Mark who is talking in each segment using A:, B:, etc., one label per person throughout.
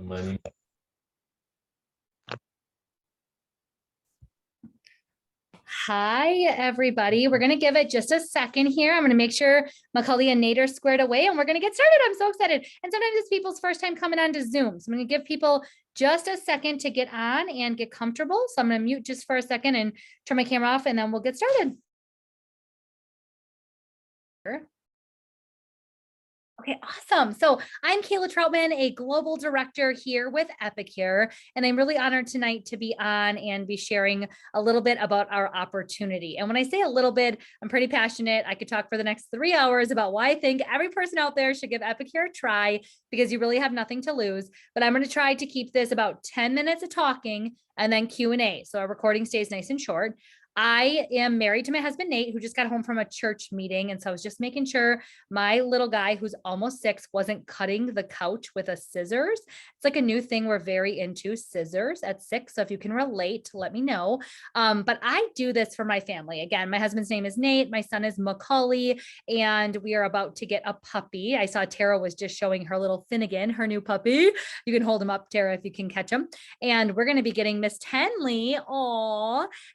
A: Money.
B: Hi, everybody. We're going to give it just a second here. I'm going to make sure Macaulay and Nate are squared away and we're going to get started. I'm so excited. And sometimes it's people's first time coming on to Zoom. So I'm going to give people just a second to get on and get comfortable. So I'm going to mute just for a second and turn my camera off and then we'll get started. Okay, awesome. So I'm Kayla Troutman, a global director here with Epicure, and I'm really honored tonight to be on and be sharing a little bit about our opportunity. And when I say a little bit, I'm pretty passionate. I could talk for the next 3 hours about why I think every person out there should give Epicure a try because you really have nothing to lose. But I'm going to try to keep this about 10 minutes of talking and then Q&A. So our recording stays nice and short. I am married to my husband, Nate, who just got home from a church meeting. And so I was just making sure my little guy, who's almost 6, wasn't cutting the couch with a scissors. It's like a new thing we're very into, scissors at 6. So if you can relate, let me know. But I do this for my family. Again, my husband's name is Nate. My son is Macaulay, and we are about to get a puppy. I saw Tara was just showing her little Finnegan, her new puppy. You can hold him up, Tara, if you can catch him. And we're going to be getting Miss Tenley,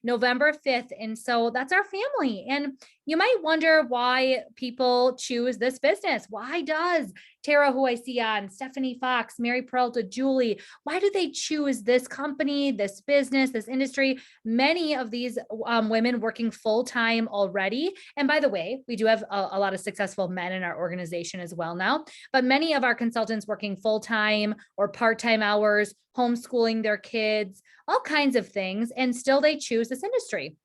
B: November 5th. And so that's our family. And you might wonder why people choose this business. Why does Tara, who I see on, Stephanie Fox, Mary Peralta, Julie, why do they choose this company, this business, this industry? Many of these women working full-time already. And by the way, we do have a lot of successful men in our organization as well now, but many of our consultants working full-time or part-time hours, homeschooling their kids, all kinds of things, and still they choose this industry.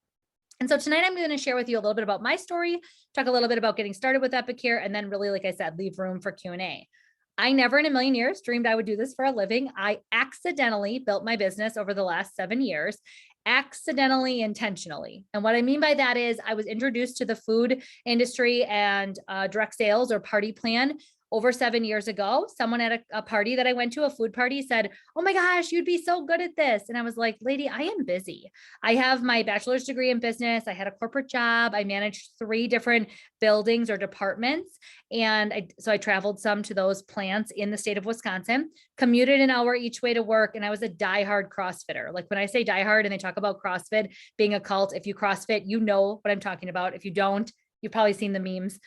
B: And so tonight I'm going to share with you a little bit about my story, talk a little bit about getting started with Epicure, and then really, like I said, leave room for Q&A. I never in a million years dreamed I would do this for a living. I accidentally built my business over the last 7 years, accidentally, intentionally. And what I mean by that is I was introduced to the food industry and direct sales or party plan over 7 years ago. Someone at a party that I went to, a food party, said, "Oh my gosh, you'd be so good at this." And I was like, "Lady, I am busy. I have my bachelor's degree in business. I had a corporate job. I managed 3 different buildings or departments. And so I traveled some to those plants in the state of Wisconsin, commuted an hour each way to work. And I was a diehard CrossFitter. Like when I say diehard and they talk about CrossFit being a cult, if you CrossFit, you know what I'm talking about. If you don't, you've probably seen the memes.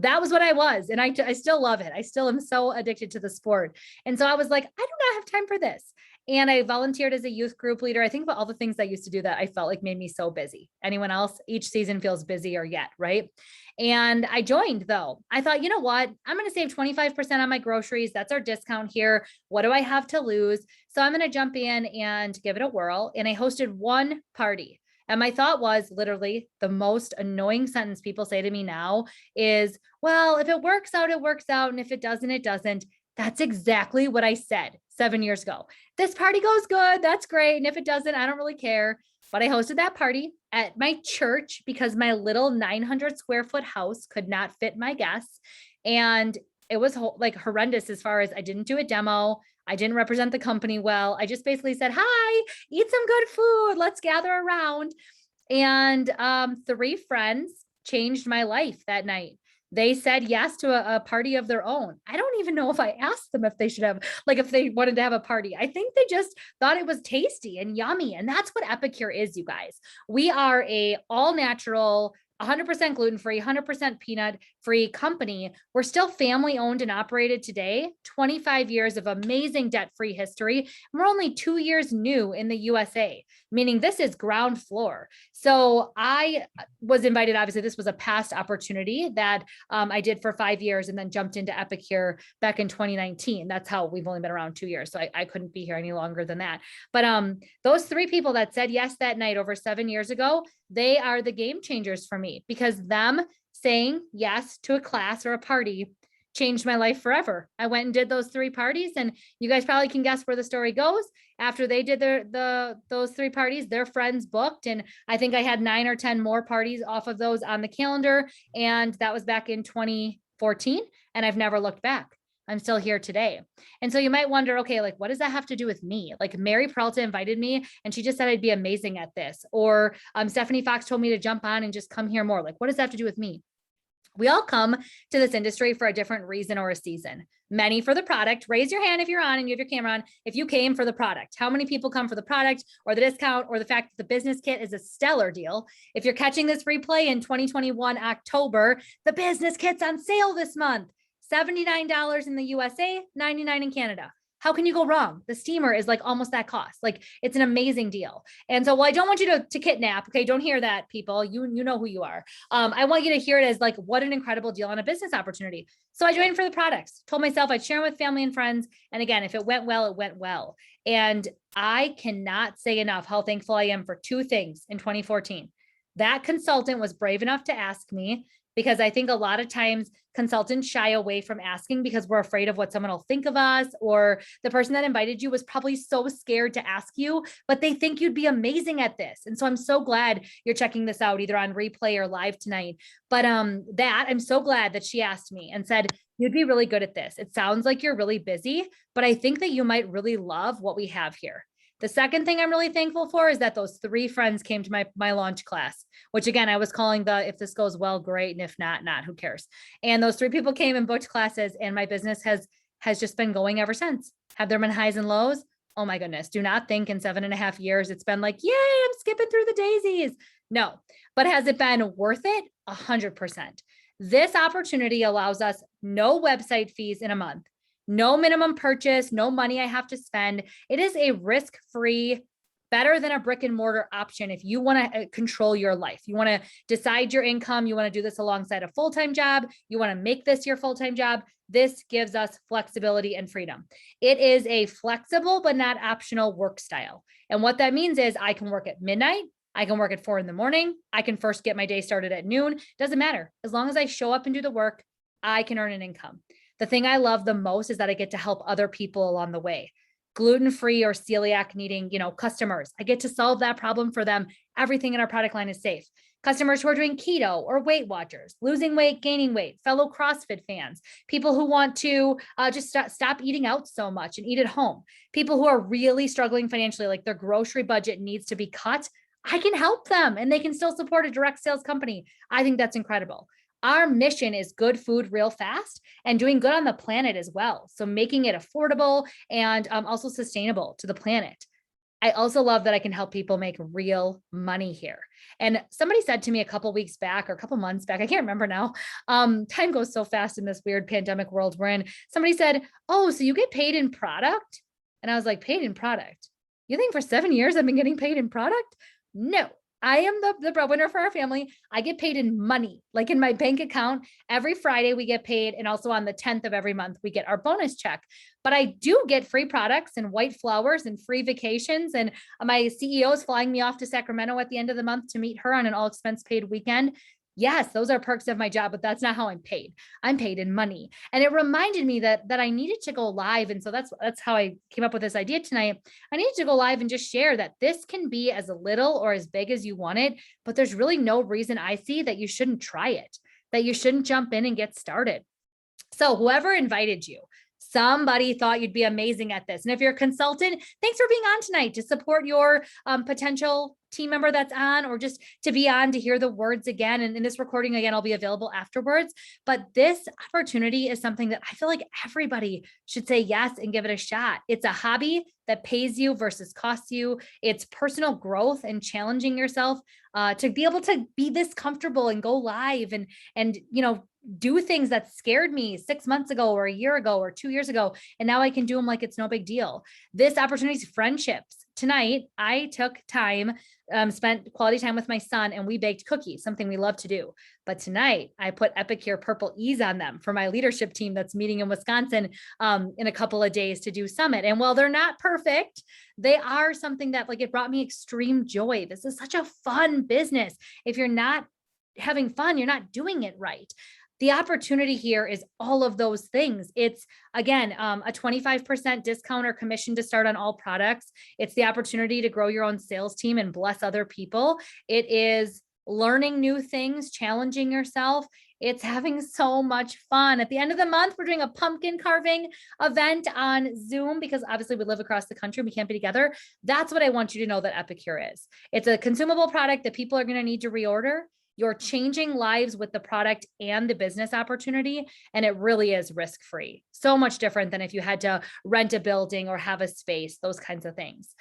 B: That was what I was. And I still love it. I still am so addicted to the sport. And so I was like, I do not have time for this. And I volunteered as a youth group leader. I think about all the things I used to do that I felt like made me so busy. Anyone else? Each season feels busier yet, right? And I joined though. I thought, you know what? I'm going to save 25% on my groceries. That's our discount here. What do I have to lose? So I'm going to jump in and give it a whirl. And I hosted one party. And my thought was literally the most annoying sentence people say to me now is, well, if it works out, it works out. And if it doesn't, it doesn't. That's exactly what I said 7 years ago. This party goes good. That's great. And if it doesn't, I don't really care. But I hosted that party at my church because my little 900 square foot house could not fit my guests. And it was like horrendous as far as I didn't do a demo. I didn't represent the company well. I just basically said, "Hi, eat some good food. Let's gather around." And 3 friends changed my life that night. They said yes to a party of their own. I don't even know if I asked them if they should have, like if they wanted to have a party. I think they just thought it was tasty and yummy. And that's what Epicure is, you guys. We are a all natural, 100% gluten-free, 100% peanut-free company. We're still family owned and operated today, 25 years of amazing debt-free history. We're only 2 years new in the USA, meaning this is ground floor. So I was invited, obviously this was a past opportunity that I did for 5 years and then jumped into Epicure back in 2019. That's how we've only been around 2 years. So I couldn't be here any longer than that. But those 3 people that said yes that night over 7 years ago, they are the game changers for me because them saying yes to a class or a party changed my life forever. I went and did those 3 parties, and you guys probably can guess where the story goes. After they did those 3 parties, their friends booked, and I think I had 9 or 10 more parties off of those on the calendar, and that was back in 2014, and I've never looked back. I'm still here today. And so you might wonder, okay, like, what does that have to do with me? Like Mary Peralta invited me and she just said I'd be amazing at this. Or Stephanie Fox told me to jump on and just come here more. Like, what does that have to do with me? We all come to this industry for a different reason or a season. Many for the product. Raise your hand if you're on and you have your camera on. If you came for the product, how many people come for the product or the discount or the fact that the business kit is a stellar deal? If you're catching this replay in 2021 October, the business kit's on sale this month. $79 in the USA, $99 in Canada. How can you go wrong? The steamer is like almost that cost. Like it's an amazing deal. And so, well, I don't want you to kidnap. Okay. Don't hear that, people. You know who you are. I want you to hear it as like, what an incredible deal on a business opportunity. So I joined for the products, told myself I'd share them with family and friends. And again, if it went well, it went well. And I cannot say enough how thankful I am for two things in 2014. That consultant was brave enough to ask me, because I think a lot of times consultants shy away from asking because we're afraid of what someone will think of us, or the person that invited you was probably so scared to ask you, but they think you'd be amazing at this. And so I'm so glad you're checking this out either on replay or live tonight. But I'm so glad that she asked me and said, you'd be really good at this. It sounds like you're really busy, but I think that you might really love what we have here. The second thing I'm really thankful for is that those three friends came to my launch class, which again, I was calling the, if this goes well, great. And if not, who cares? And those three people came and booked classes, and my business has just been going ever since. Have there been highs and lows? Oh my goodness. Do not think in 7.5 years, it's been like, yay, I'm skipping through the daisies. No, but has it been worth it? 100%. This opportunity allows us no website fees in a month. No minimum purchase, no money I have to spend. It is a risk-free, better than a brick and mortar option. If you want to control your life, you want to decide your income, you want to do this alongside a full-time job, you want to make this your full-time job, this gives us flexibility and freedom. It is a flexible but not optional work style. And what that means is I can work at midnight, I can work at 4 a.m, I can first get my day started at noon. Doesn't matter. As long as I show up and do the work, I can earn an income. The thing I love the most is that I get to help other people along the way. Gluten-free or celiac needing, customers. I get to solve that problem for them. Everything in our product line is safe. Customers who are doing keto or Weight Watchers, losing weight, gaining weight, fellow CrossFit fans, people who want to just stop eating out so much and eat at home, people who are really struggling financially, like their grocery budget needs to be cut. I can help them and they can still support a direct sales company. I think that's incredible. Our mission is good food real fast and doing good on the planet as well. So making it affordable and also sustainable to the planet. I also love that I can help people make real money here. And somebody said to me a couple weeks back or a couple months back, I can't remember now. Time goes so fast in this weird pandemic world we're in. Somebody said, oh, so you get paid in product? And I was like, paid in product? You think for 7 years I've been getting paid in product? No. I am the breadwinner for our family. I get paid in money, like in my bank account. Every Friday we get paid. And also on the 10th of every month, we get our bonus check. But I do get free products and white flowers and free vacations. And my CEO is flying me off to Sacramento at the end of the month to meet her on an all expense paid weekend. Yes, those are perks of my job, but that's not how I'm paid. I'm paid in money. And it reminded me that I needed to go live. And so that's how I came up with this idea tonight. I needed to go live and just share that this can be as little or as big as you want it, but there's really no reason I see that you shouldn't try it, that you shouldn't jump in and get started. So whoever invited you, somebody thought you'd be amazing at this. And if you're a consultant, thanks for being on tonight to support your potential team member that's on, or just to be on to hear the words again. And in this recording, again, I'll be available afterwards. But this opportunity is something that I feel like everybody should say yes and give it a shot. It's a hobby that pays you versus costs you. It's personal growth and challenging yourself to be able to be this comfortable and go live and do things that scared me 6 months ago or a year ago or 2 years ago. And now I can do them like it's no big deal. This opportunity is friendships. Tonight, I took time, spent quality time with my son, and we baked cookies, something we love to do. But tonight, I put Epicure Purple E's on them for my leadership team that's meeting in Wisconsin in a couple of days to do summit. And while they're not perfect, they are something that it brought me extreme joy. This is such a fun business. If you're not having fun, you're not doing it right. The opportunity here is all of those things. It's, again, a 25% discount or commission to start on all products. It's the opportunity to grow your own sales team and bless other people. It is learning new things, challenging yourself. It's having so much fun. At the end of the month, we're doing a pumpkin carving event on Zoom because obviously we live across the country. We can't be together. That's what I want you to know that Epicure is. It's a consumable product that people are going to need to reorder. You're changing lives with the product and the business opportunity. And it really is risk-free. So much different than if you had to rent a building or have a space, those kinds of things.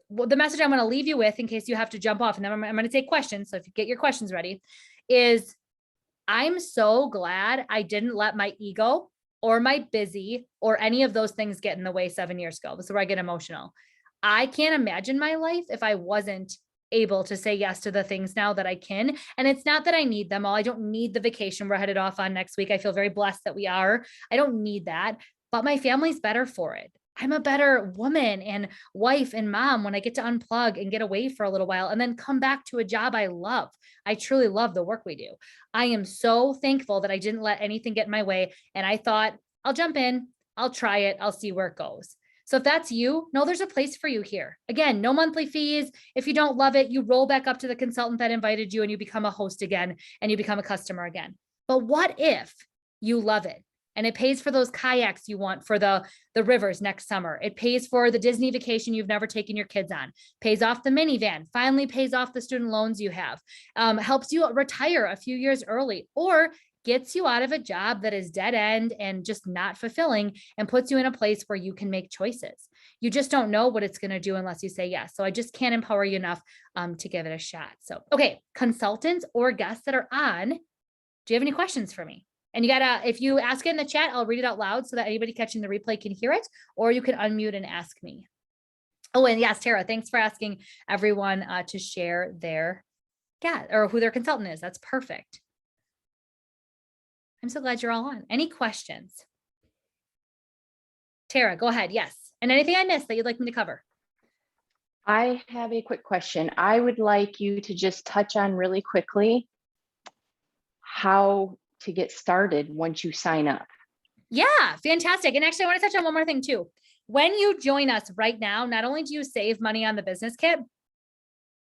B: Well, the message I'm going to leave you with, in case you have to jump off, and then I'm going to take questions. So if you get your questions ready, is I'm so glad I didn't let my ego or my busy or any of those things get in the way 7 years ago. This is where I get emotional. I can't imagine my life if I wasn't able to say yes to the things now that I can. And it's not that I need them all. I don't need the vacation we're headed off on next week. I feel very blessed that we are. I don't need that, but my family's better for it. I'm a better woman and wife and mom when I get to unplug and get away for a little while and then come back to a job I love. I truly love the work we do. I am so thankful that I didn't let anything get in my way. And I thought, I'll jump in, I'll try it, I'll see where it goes. So if that's you, know there's a place for you here. Again, no monthly fees. If you don't love it, you roll back up to the consultant that invited you and you become a host again and you become a customer again. But what if you love it? And it pays for those kayaks you want for the rivers next summer. It pays for the Disney vacation you've never taken your kids on, pays off the minivan, finally pays off the student loans you have, helps you retire a few years early, or gets you out of a job that is dead end and just not fulfilling and puts you in a place where you can make choices. You just don't know what it's going to do unless you say yes. So I just can't empower you enough to give it a shot. So, okay, consultants or guests that are on, do you have any questions for me? And you gotta, if you ask it in the chat, I'll read it out loud so that anybody catching the replay can hear it, or you can unmute and ask me. Oh, and yes, Tara, thanks for asking everyone to share their guest or who their consultant is. That's perfect. I'm so glad you're all on. Any questions? Tara, go ahead. Yes. And anything I missed that you'd like me to cover?
A: I have a quick question. I would like you to just touch on really quickly how to get started once you sign up.
B: Yeah, fantastic. And actually, I want to touch on one more thing too. When you join us right now, not only do you save money on the business kit,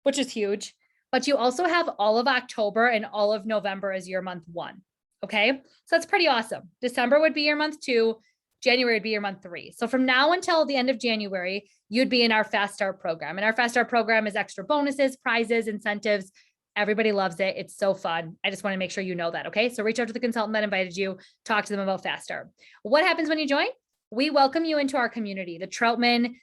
B: which is huge, but you also have all of October and all of November as your month 1. Okay, so that's pretty awesome. December would be your month 2. January would be your month 3. So from now until the end of January, you'd be in our Fast Start program. And our Fast Start program is extra bonuses, prizes, incentives. Everybody loves it. It's so fun. I just want to make sure you know that. Okay. So reach out to the consultant that invited you, talk to them about Fast Start. What happens when you join? We welcome you into our community, the Troutman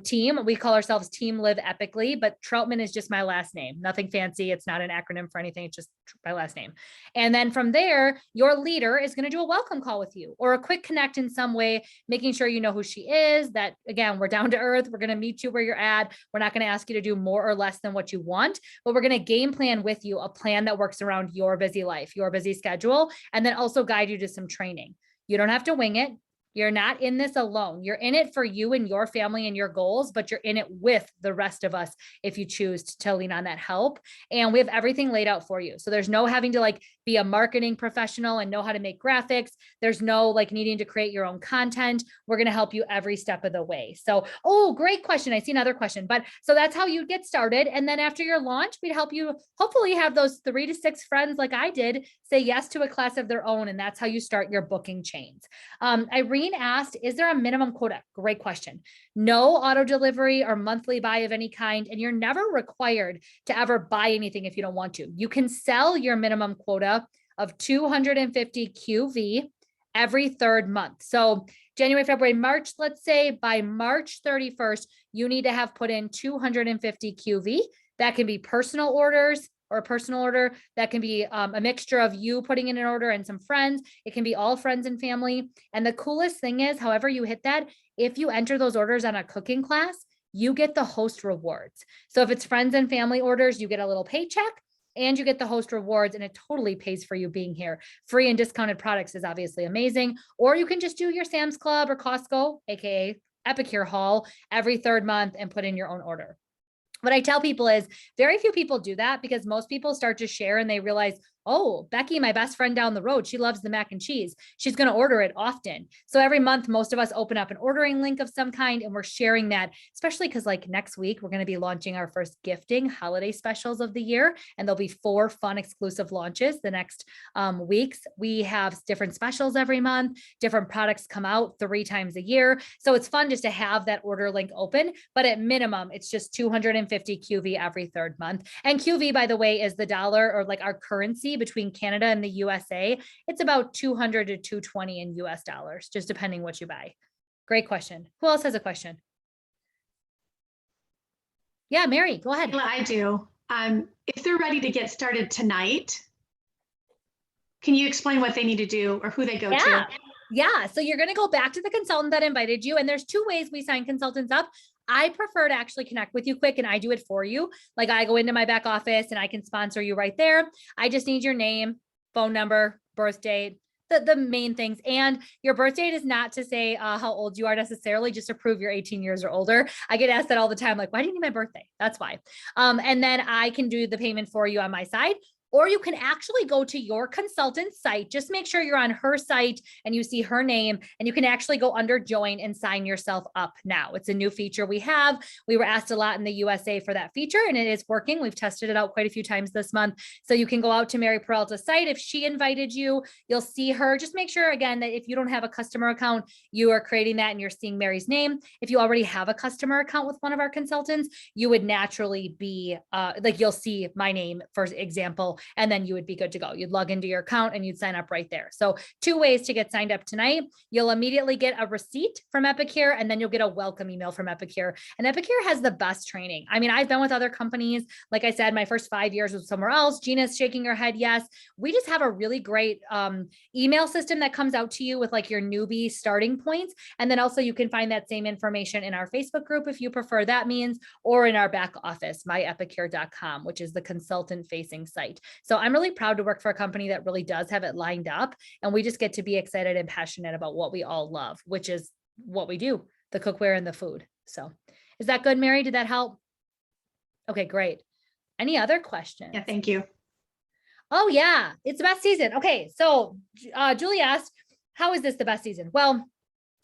B: team. We call ourselves Team Live Epically, but Troutman is just my last name. Nothing fancy. It's not an acronym for anything. It's just my last name. And then from there, your leader is going to do a welcome call with you or a quick connect in some way, making sure you know who she is, that again, we're down to earth. We're going to meet you where you're at. We're not going to ask you to do more or less than what you want, but we're going to game plan with you a plan that works around your busy life, your busy schedule, and then also guide you to some training. You don't have to wing it. You're not in this alone. You're in it for you and your family and your goals, but you're in it with the rest of us if you choose to lean on that help. And we have everything laid out for you. So there's no having to like be a marketing professional and know how to make graphics. There's no like needing to create your own content. We're going to help you every step of the way. So, oh, great question. I see another question, but so that's how you get started. And then after your launch, we'd help you hopefully have those 3 to 6 friends like I did say yes to a class of their own. And that's how you start your booking chains. Irene asked, is there a minimum quota? Great question. No auto delivery or monthly buy of any kind, and you're never required to ever buy anything if you don't want to. You can sell your minimum quota of 250 QV every 3rd month. So January, February, March, let's say by March 31st, you need to have put in 250 QV. That can be personal orders, or a personal order. That can be a mixture of you putting in an order and some friends. It can be all friends and family. And the coolest thing is, however you hit that, if you enter those orders on a cooking class, you get the host rewards. So if it's friends and family orders, you get a little paycheck and you get the host rewards, and it totally pays for you being here. Free and discounted products is obviously amazing. Or you can just do your Sam's Club or Costco, AKA Epicure haul every 3rd month and put in your own order. What I tell people is very few people do that because most people start to share and they realize, oh, Becky, my best friend down the road, she loves the mac and cheese. She's going to order it often. So every month, most of us open up an ordering link of some kind, and we're sharing that, especially because like next week, we're going to be launching our first gifting holiday specials of the year. And there'll be 4 fun exclusive launches the next weeks. We have different specials every month, different products come out 3 times a year. So it's fun just to have that order link open, but at minimum, it's just 250 QV every 3rd month. And QV, by the way, is the dollar, or like our currency between Canada and the USA. It's about 200 to 220 in US dollars, just depending what you buy. Great question. Who else has a question? Yeah, Mary, go ahead.
C: Kayla, I do. If they're ready to get started tonight, can you explain what they need to do or who they go to?
B: Yeah. So you're going to go back to the consultant that invited you. And there's 2 ways we sign consultants up. I prefer to actually connect with you quick, and I do it for you. Like I go into my back office and I can sponsor you right there. I just need your name, phone number, birth date, the main things. And your birth date is not to say how old you are necessarily, just to prove you're 18 years or older. I get asked that all the time. Like, why do you need my birthday? That's why. And then I can do the payment for you on my side. Or you can actually go to your consultant's site. Just make sure you're on her site and you see her name, and you can actually go under join and sign yourself up now. It's a new feature we have. We were asked a lot in the USA for that feature, and it is working. We've tested it out quite a few times this month. So you can go out to Mary Peralta's site. If she invited you, you'll see her. Just make sure again that if you don't have a customer account, you are creating that and you're seeing Mary's name. If you already have a customer account with one of our consultants, you would naturally be like, you'll see my name, for example, and then you would be good to go. You'd log into your account and you'd sign up right there. So 2 ways to get signed up tonight. You'll immediately get a receipt from Epicure, and then you'll get a welcome email from Epicure. And Epicure has the best training. I mean, I've been with other companies. Like I said, my first 5 years was somewhere else. Gina's shaking her head. Yes. We just have a really great email system that comes out to you with like your newbie starting points. And then also you can find that same information in our Facebook group if you prefer that means, or in our back office, myepicure.com, which is the consultant facing site. So I'm really proud to work for a company that really does have it lined up. And we just get to be excited and passionate about what we all love, which is what we do, the cookware and the food. So is that good, Mary? Did that help? Okay, great. Any other questions?
C: Yeah, thank you.
B: Oh yeah, it's the best season. Okay, so Julie asked, how is this the best season? Well,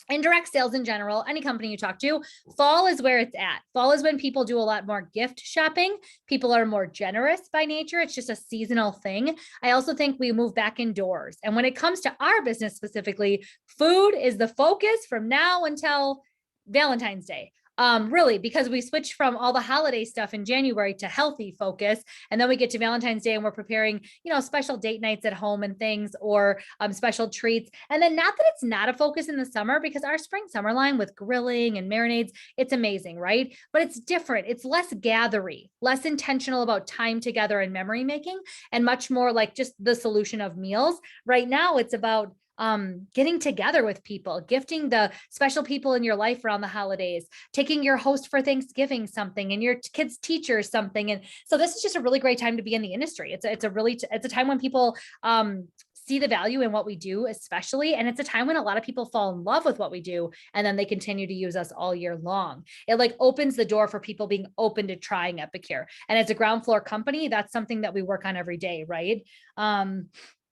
B: in direct sales in general, any company you talk to, fall is where it's at. Fall is when people do a lot more gift shopping. People are more generous by nature. It's just a seasonal thing. I also think we move back indoors. And when it comes to our business specifically, food is the focus from now until Valentine's Day. Really, because we switched from all the holiday stuff in January to healthy focus. And then we get to Valentine's Day and we're preparing, special date nights at home and things, or special treats. And then not that it's not a focus in the summer, because our spring summer line with grilling and marinades, it's amazing, right? But it's different. It's less gathery, less intentional about time together and memory making, and much more like just the solution of meals. Right now, it's about getting together with people, gifting the special people in your life around the holidays, taking your host for Thanksgiving something, and your kids' teacher something. And so this is just a really great time to be in the industry. It's a time when people see the value in what we do, especially. And it's a time when a lot of people fall in love with what we do, and then they continue to use us all year long. It like opens the door for people being open to trying Epicure. And as a ground floor company, that's something that we work on every day, right?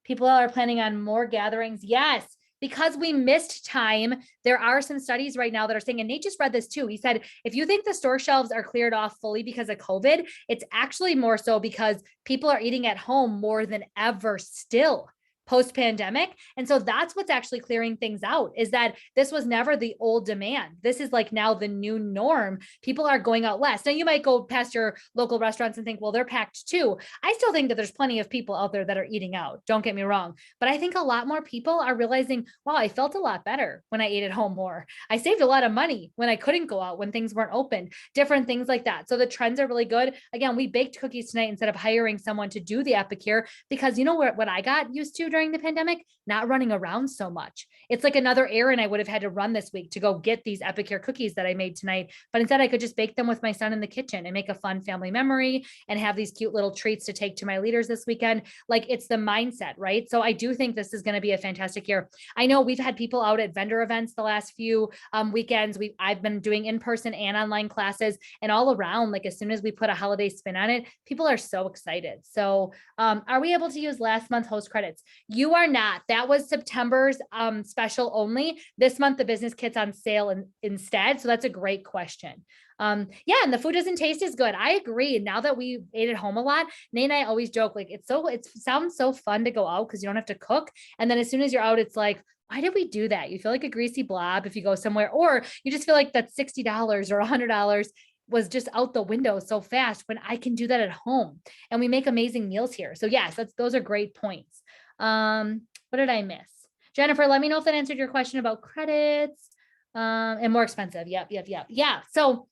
B: People are planning on more gatherings. Yes, because we missed time. There are some studies right now that are saying, and Nate just read this too. He said, if you think the store shelves are cleared off fully because of COVID, it's actually more so because people are eating at home more than ever still post-pandemic. And so that's what's actually clearing things out, is that this was never the old demand. This is like now the new norm. People are going out less. Now you might go past your local restaurants and think, well, they're packed too. I still think that there's plenty of people out there that are eating out. Don't get me wrong. But I think a lot more people are realizing, wow, I felt a lot better when I ate at home more. I saved a lot of money when I couldn't go out, when things weren't open, different things like that. So the trends are really good. Again, we baked cookies tonight instead of hiring someone to do the Epicure, because you know what I got used to during the pandemic? Not running around so much. It's like another errand I would have had to run this week to go get these Epicure cookies that I made tonight. But instead I could just bake them with my son in the kitchen and make a fun family memory and have these cute little treats to take to my leaders this weekend. Like, it's the mindset, right? So I do think this is going to be a fantastic year. I know we've had people out at vendor events the last few weekends. I've been doing in-person and online classes, and all around, like, as soon as we put a holiday spin on it, people are so excited. So are we able to use last month's host credits? You are not. That was September's special only. This month, the business kit's on sale instead. So that's a great question. Yeah, and the food doesn't taste as good. I agree. Now that we ate at home a lot, Nate and I always joke, like, it sounds so fun to go out because you don't have to cook. And then as soon as you're out, it's like, why did we do that? You feel like a greasy blob if you go somewhere, or you just feel like that $60 or $100 was just out the window so fast when I can do that at home, and we make amazing meals here. So yes, those are great points. What did I miss? Jennifer, let me know if that answered your question about credits, and more expensive. Yep. Yeah. So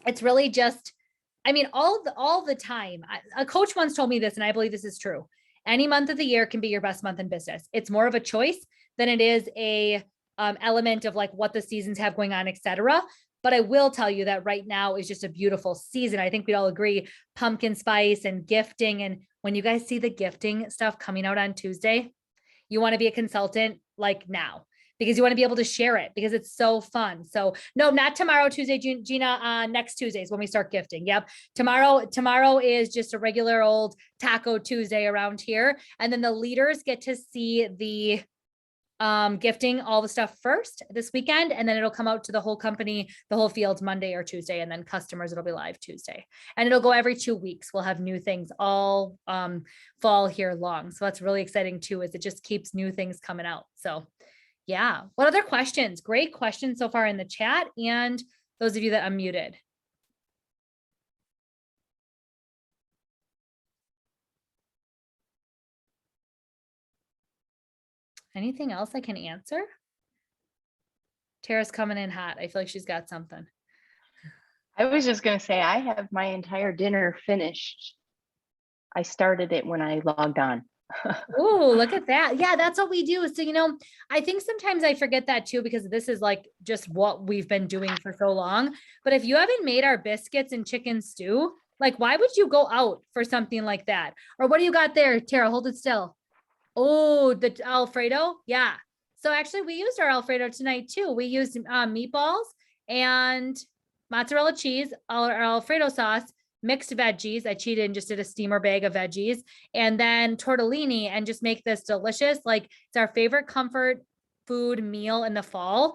B: it's really just, I mean, all the time. A coach once told me this, and I believe this is true. Any month of the year can be your best month in business. It's more of a choice than it is a element of like what the seasons have going on, et cetera. But I will tell you that right now is just a beautiful season. I think we'd all agree, pumpkin spice and gifting. And when you guys see the gifting stuff coming out on Tuesday, you want to be a consultant like now, because you want to be able to share it because it's so fun. So no, not tomorrow, Tuesday, Gina, next Tuesday is when we start gifting. Yep. Tomorrow is just a regular old Taco Tuesday around here. And then the leaders get to see the gifting all the stuff first this weekend, and then it'll come out to the whole company, the whole field Monday or Tuesday, and then customers, it'll be live Tuesday, and it'll go every 2 weeks. We'll have new things all fall here long. So that's really exciting too, is it just keeps new things coming out. So yeah. What other questions? Great questions so far in the chat, and those of you that unmuted. Anything else I can answer? Tara's coming in hot. I feel like she's got something.
A: I was just going to say, I have my entire dinner finished. I started it when I logged on.
B: Oh, look at that. Yeah, that's what we do. So, I think sometimes I forget that too, because this is like just what we've been doing for so long. But if you haven't made our biscuits and chicken stew, like, why would you go out for something like that? Or what do you got there, Tara? Hold it still. Oh, the Alfredo. Yeah. So actually we used our Alfredo tonight too. We used meatballs and mozzarella cheese, our Alfredo sauce, mixed veggies. I cheated and just did a steamer bag of veggies, and then tortellini, and just make this delicious. Like, it's our favorite comfort food meal in the fall.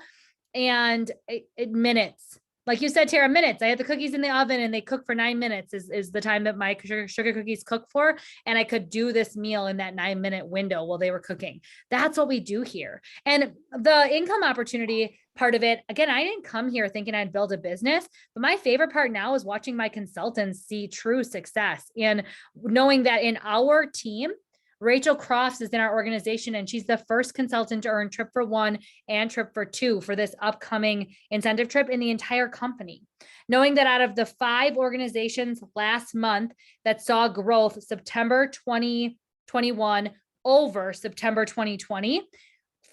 B: And minutes. Like you said, Tara, minutes. I had the cookies in the oven and they cook for 9 minutes is the time that my sugar cookies cook for. And I could do this meal in that 9-minute window while they were cooking. That's what we do here. And the income opportunity part of it, again, I didn't come here thinking I'd build a business, but my favorite part now is watching my consultants see true success and knowing that in our team, Rachel Crofts is in our organization, and she's the first consultant to earn trip for 1 and trip for 2 for this upcoming incentive trip in the entire company. Knowing that out of the 5 organizations last month that saw growth September 2021 over September 2020,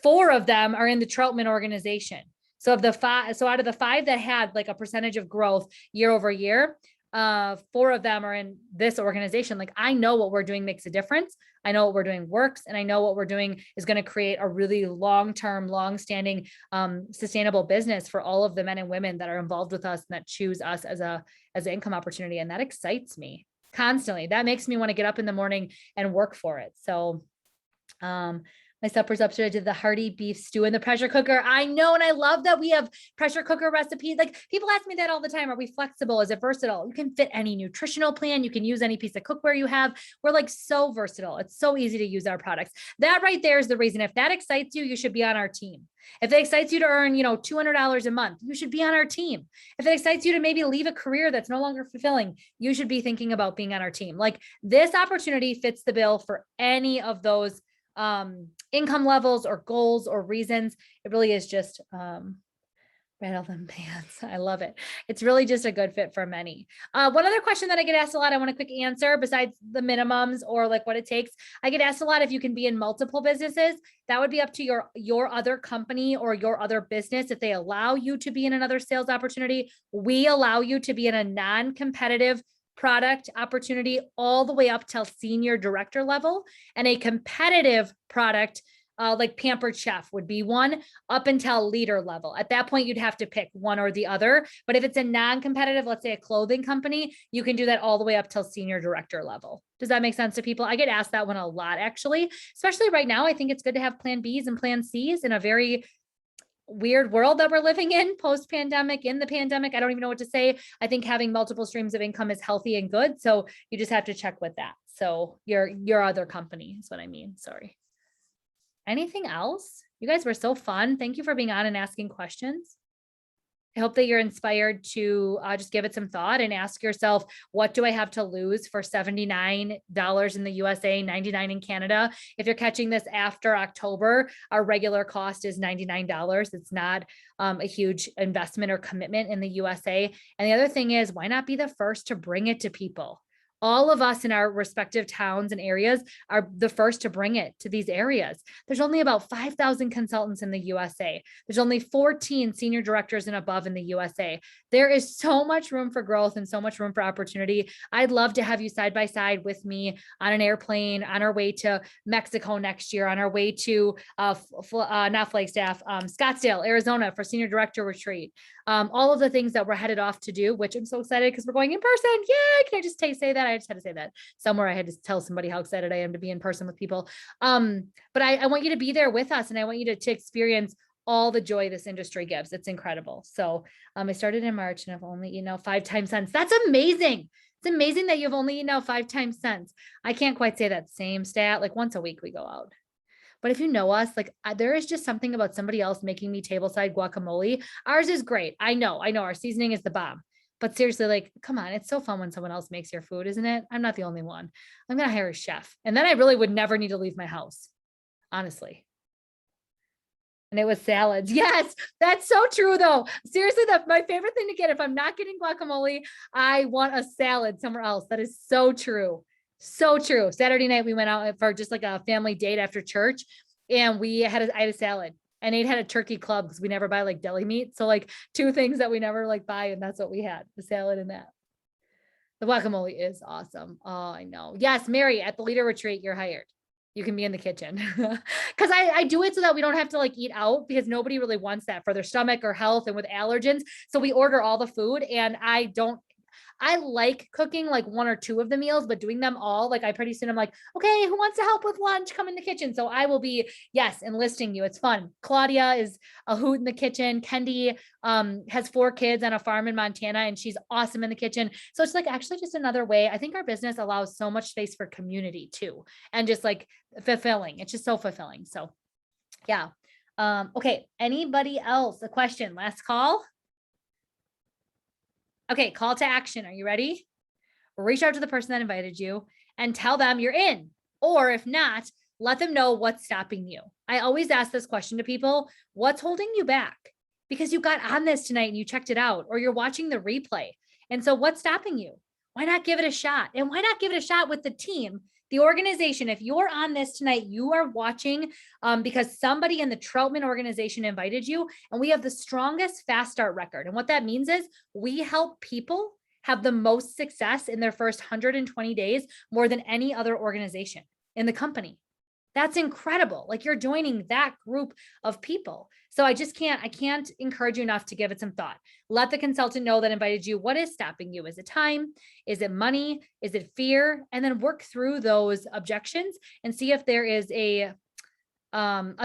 B: 4 of them are in the Troutman organization. So out of the 5 that had like a percentage of growth year over year, 4 of them are in this organization. Like, I know what we're doing makes a difference. I know what we're doing works, and I know what we're doing is going to create a really long-term, long-standing, sustainable business for all of the men and women that are involved with us and that choose us as an income opportunity. And that excites me constantly. That makes me want to get up in the morning and work for it. So, my supper's upstairs. I did the hearty beef stew in the pressure cooker. I know. And I love that we have pressure cooker recipes. Like, people ask me that all the time. Are we flexible? Is it versatile? You can fit any nutritional plan. You can use any piece of cookware you have. We're like so versatile. It's so easy to use our products. That right there is the reason. If that excites you, you should be on our team. If it excites you to earn, $200 a month, you should be on our team. If it excites you to maybe leave a career that's no longer fulfilling, you should be thinking about being on our team. Like, this opportunity fits the bill for any of those income levels or goals or reasons. It really is just right Rattle them pants. I love it. It's really just a good fit for many. One other question that I get asked a lot, I want a quick answer besides the minimums or like what it takes. I get asked a lot if you can be in multiple businesses. That would be up to your other company or your other business. If they allow you to be in another sales opportunity, we allow you to be in a non-competitive product opportunity all the way up till senior director level, and a competitive product like Pampered Chef would be one up until leader level. At that point, you'd have to pick one or the other. But if it's a non-competitive, let's say a clothing company, you can do that all the way up till senior director level. Does that make sense to people? I get asked that one a lot, actually, especially right now. I think it's good to have plan Bs and plan Cs in a very weird world that we're living in post-pandemic, in the pandemic. I don't even know what to say. I think having multiple streams of income is healthy and good. So you just have to check with that. So your other company is what I mean. Sorry. Anything else? You guys were so fun. Thank you for being on and asking questions. I hope that you're inspired to just give it some thought and ask yourself, what do I have to lose for $79 in the USA, $99 in Canada? If you're catching this after October, our regular cost is $99. It's not a huge investment or commitment in the USA. And the other thing is, why not be the first to bring it to people? All of us in our respective towns and areas are the first to bring it to these areas. There's only about 5,000 consultants in the USA. There's only 14 senior directors and above in the USA. There is so much room for growth and so much room for opportunity. I'd love to have you side by side with me on an airplane on our way to Mexico next year, on our way to not Flagstaff, Scottsdale, Arizona for senior director retreat. All of the things that we're headed off to do, which I'm so excited because we're going in person. Yay! Can I just say that? I just had to say that somewhere. I had to tell somebody how excited I am to be in person with people. But I want you to be there with us, and I want you to experience all the joy this industry gives. It's incredible. So I started in March and I've only eaten out 5 times since. That's amazing. It's amazing that you've only eaten out 5 times since. I can't quite say that same stat. Like once a week we go out. But if you know us, like there is just something about somebody else making me tableside guacamole. Ours is great. I know our seasoning is the bomb, but seriously, like, come on. It's so fun when someone else makes your food, isn't it? I'm not the only one. I'm going to hire a chef. And then I really would never need to leave my house, honestly. And it was salads. Yes, that's so true though. Seriously, my favorite thing to get, if I'm not getting guacamole, I want a salad somewhere else. That is so true. So true. Saturday night, we went out for just like a family date after church, and I had a salad, and Nate had a turkey club because we never buy like deli meat. So like 2 things that we never like buy, and that's what we had, the salad and that. The guacamole is awesome. Oh, I know. Yes, Mary, at the leader retreat, you're hired. You can be in the kitchen because I do it so that we don't have to like eat out, because nobody really wants that for their stomach or health and with allergens. So we order all the food, and I like cooking like 1 or 2 of the meals, but doing them all, like pretty soon I'm like, okay, who wants to help with lunch? Come in the kitchen. So I will be, yes, enlisting you. It's fun. Claudia is a hoot in the kitchen. Kendi has 4 kids on a farm in Montana, and she's awesome in the kitchen. So it's like actually just another way. I think our business allows so much space for community too, and just like fulfilling. It's just so fulfilling. So yeah. Okay. Anybody else? A question? Last call. Okay, call to action. Are you ready? Reach out to the person that invited you and tell them you're in. Or if not, let them know what's stopping you. I always ask this question to people: what's holding you back? Because you got on this tonight and you checked it out, or you're watching the replay. And so what's stopping you? Why not give it a shot? And why not give it a shot with the team, the organization? If you're on this tonight, you are watching because somebody in the Troutman organization invited you, and we have the strongest fast start record. And what that means is we help people have the most success in their first 120 days more than any other organization in the company. That's incredible. Like you're joining that group of people. So I can't encourage you enough to give it some thought. Let the consultant know that invited you. What is stopping you? Is it time? Is it money? Is it fear? And then work through those objections and see if there is a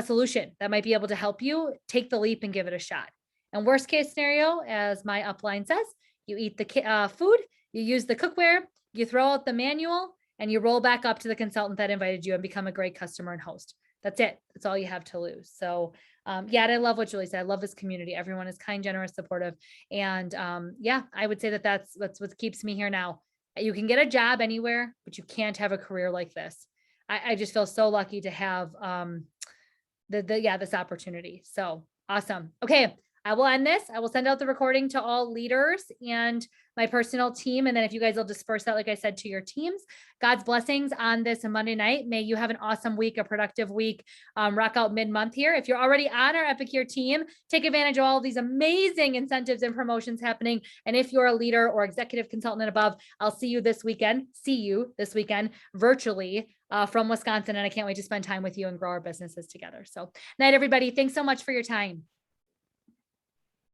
B: solution that might be able to help you. Take the leap and give it a shot. And worst case scenario, as my upline says, you eat the food, you use the cookware, you throw out the manual, and you roll back up to the consultant that invited you and become a great customer and host. That's it. That's all you have to lose. So yeah, and I love what Julie said. I love this community. Everyone is kind, generous, supportive. And yeah, I would say that that's what keeps me here now. You can get a job anywhere, but you can't have a career like this. I just feel so lucky to have this opportunity. So awesome. Okay. I will end this. I will send out the recording to all leaders and my personal team. And then if you guys will disperse that, like I said, to your teams, God's blessings on this Monday night. May you have an awesome week, a productive week, rock out mid-month here. If you're already on our Epicure team, take advantage of all of these amazing incentives and promotions happening. And if you're a leader or executive consultant and above, I'll see you this weekend virtually from Wisconsin. And I can't wait to spend time with you and grow our businesses together. So night, everybody. Thanks so much for your time.